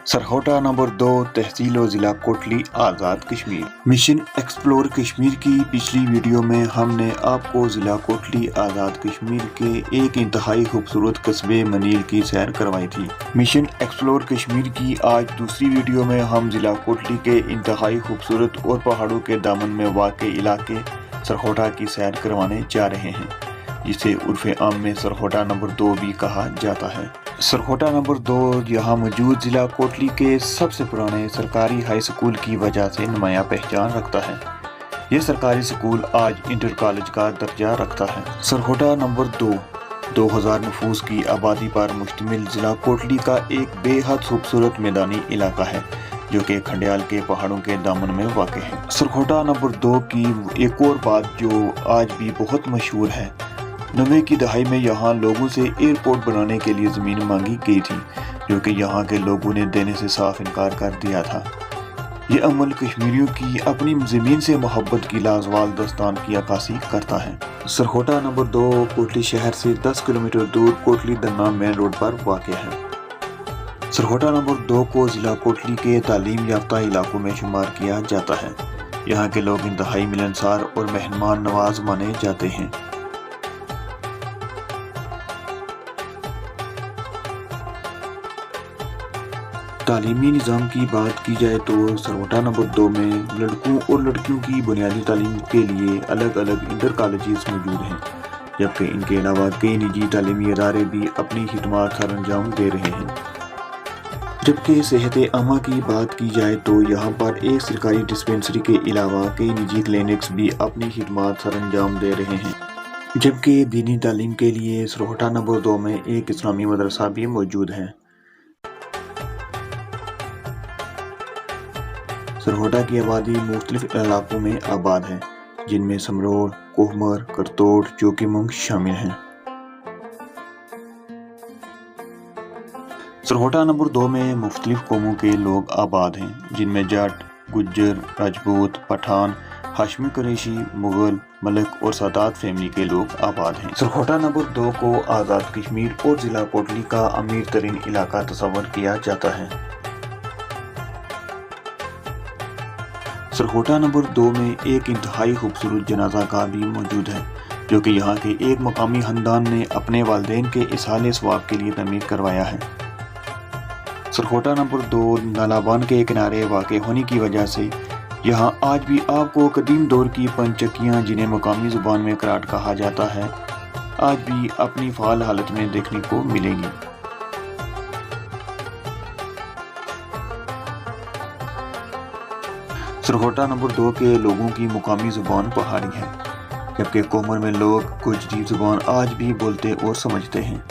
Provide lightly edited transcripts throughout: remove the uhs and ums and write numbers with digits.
सरहोटा number 2 तहसील और ज़िला Kotli Azad Kashmir. Mission explore Kashmir की पिछली वीडियो में हमने आपको ज़िला कोटली आज़ाद कश्मीर के एक इंतहाई खूबसूरत कस्बे मनील की सैर करवाई थी। मिशन एक्सप्लोर कश्मीर की आज दूसरी वीडियो में हम ज़िला कोटली के इंतहाई खूबसूरत और पहाड़ों के दामन में वाक़ई इलाके सरहोटा की सैर करवाने जा रहे हैं, जिसे उर्फ़े आम में सरहोटा नंबर 2 भी कहा जाता है। सरहोटा नंबर 2 यहाँ मौजूद ज़िला कोटली के सबसे पुराने सरकारी हाई स्कूल की वजह से नुमायाँ पहचान रखता है। ये सरकारी स्कूल आज इंटर कॉलेज का दर्जा रखता है। सरहोटा नंबर 2 2000 नफूस की आबादी पर मुश्तमिल ज़िला कोटली का एक बेहद खूबसूरत मैदानी इलाका है, जो कि खंडियाल के पहाड़ों के दामन में वाक़ है। सरहोटा नंबर 2 की एक और बात जो आज भी बहुत मशहूर है, 90 की दहाई में यहाँ लोगों से एयरपोर्ट बनाने के लिए ज़मीन मांगी गई थी, जो कि यहाँ के लोगों ने देने से साफ इनकार कर दिया था। ये अमल कश्मीरियों की अपनी ज़मीन से मोहब्बत की लाजवाल दास्तान की अक्कासी करता है। सरहोटा नंबर 2 कोटली शहर से 10 किलोमीटर दूर कोटली दन्ना मेन रोड पर वाक़ है। सरहोटा नंबर 2 को ज़िला कोटली के तालीम याफ्ता इलाकों में शुमार किया जाता है। यहाँ के लोग इंतहाई मिलनसार और मेहमान नवाज माने जाते हैं। तालीमी निज़ाम की बात की जाए तो सरहोटा नंबर 2 में लड़कों और लड़कियों की बुनियादी तालीम के लिए अलग अलग इंटर कॉलेजेस मौजूद हैं, जबकि इनके अलावा कई निजी तालीमी इदारे भी अपनी खिदमत सर अंजाम दे रहे हैं। जबकि सेहत आमा की बात की जाए तो यहाँ पर एक सरकारी डिस्पेंसरी के अलावा कई निजी क्लिनिक्स भी अपनी खिदमत सर अंजाम दे रहे हैं। जबकि दीनी तालीम के लिए सरहोटा नंबर 2 में एक इस्लामी मदरसा भी मौजूद है। सरहोटा की आबादी मुख्तलिफ इलाकों में आबाद है, जिनमें समरोड़, कोहमर, करतोड़, चौकीमुंग शामिल हैं। सरहोटा नंबर 2 में मुख्तलिफ कौमों के लोग आबाद हैं, जिनमें जाट, गुज्जर, राजपूत, पठान, हाशमी कुरैशी, मुगल, मलक और सादात फैमिली के लोग आबाद हैं। सरहोटा नंबर 2 को आज़ाद कश्मीर और ज़िला कोटली का अमीर तरीन इलाका तस्वर किया जाता है। सरहोटा नंबर 2 में एक इंतहाई खूबसूरत जनाजा गाह भी मौजूद है, जो कि यहाँ के एक मकामी खानदान ने अपने वालिदैन के इसाले सवाब के लिए तमीर करवाया है। सरहोटा नंबर 2 नालाबान के किनारे वाक़ होने की वजह से यहाँ आज भी आपको कदीम दौर की पंचक्कियाँ, जिन्हें मकामी ज़ुबान में कराट कहा जाता है, आज भी अपनी फ़ाल हालत में देखने को मिलेगी। सरहोटा नंबर 2 के लोगों की मुकामी ज़ुबान पहाड़ी है, जबकि कोमर में लोग गुजरी ज़ुबान आज भी बोलते और समझते हैं,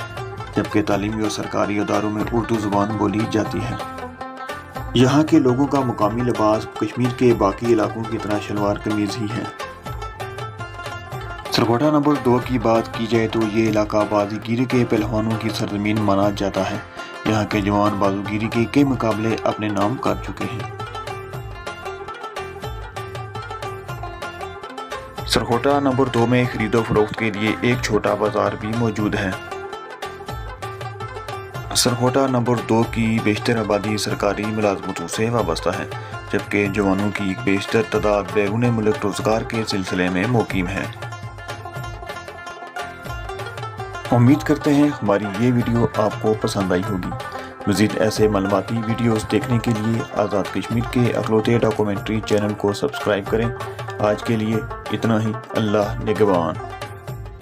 जबकि तालीमी और सरकारी इदारों में उर्दू ज़ुबान बोली जाती है। यहाँ के लोगों का मुकामी लिबास कश्मीर के बाकी इलाकों की तरह शलवार कमीज़ ही है। सरहोटा नंबर 2 की बात की जाए तो ये इलाका बाजीगिरी के पहलवानों की सरजमीन माना जाता है। यहाँ के जवान बाजीगिरी के कई मुकाबले अपने नाम कर चुके हैं। सरहोटा नंबर 2 में खरीदो फरोख्त के लिए एक छोटा बाजार भी मौजूद है। सरहोटा नंबर 2 की बेशतर आबादी सरकारी मुलाजमतों से वाबस्ता है, जबकि जवानों की बेशतर तादाद बैरून मुल्क रोजगार के सिलसिले में मुकीम है। उम्मीद करते हैं हमारी ये वीडियो आपको पसंद आई होगी। मज़ीद ऐसे मालूमाती वीडियोस देखने के लिए आज़ाद कश्मीर के अखलौते डॉक्यूमेंट्री चैनल को सब्सक्राइब करें। आज के लिए इतना ही। अल्लाह निगहबान।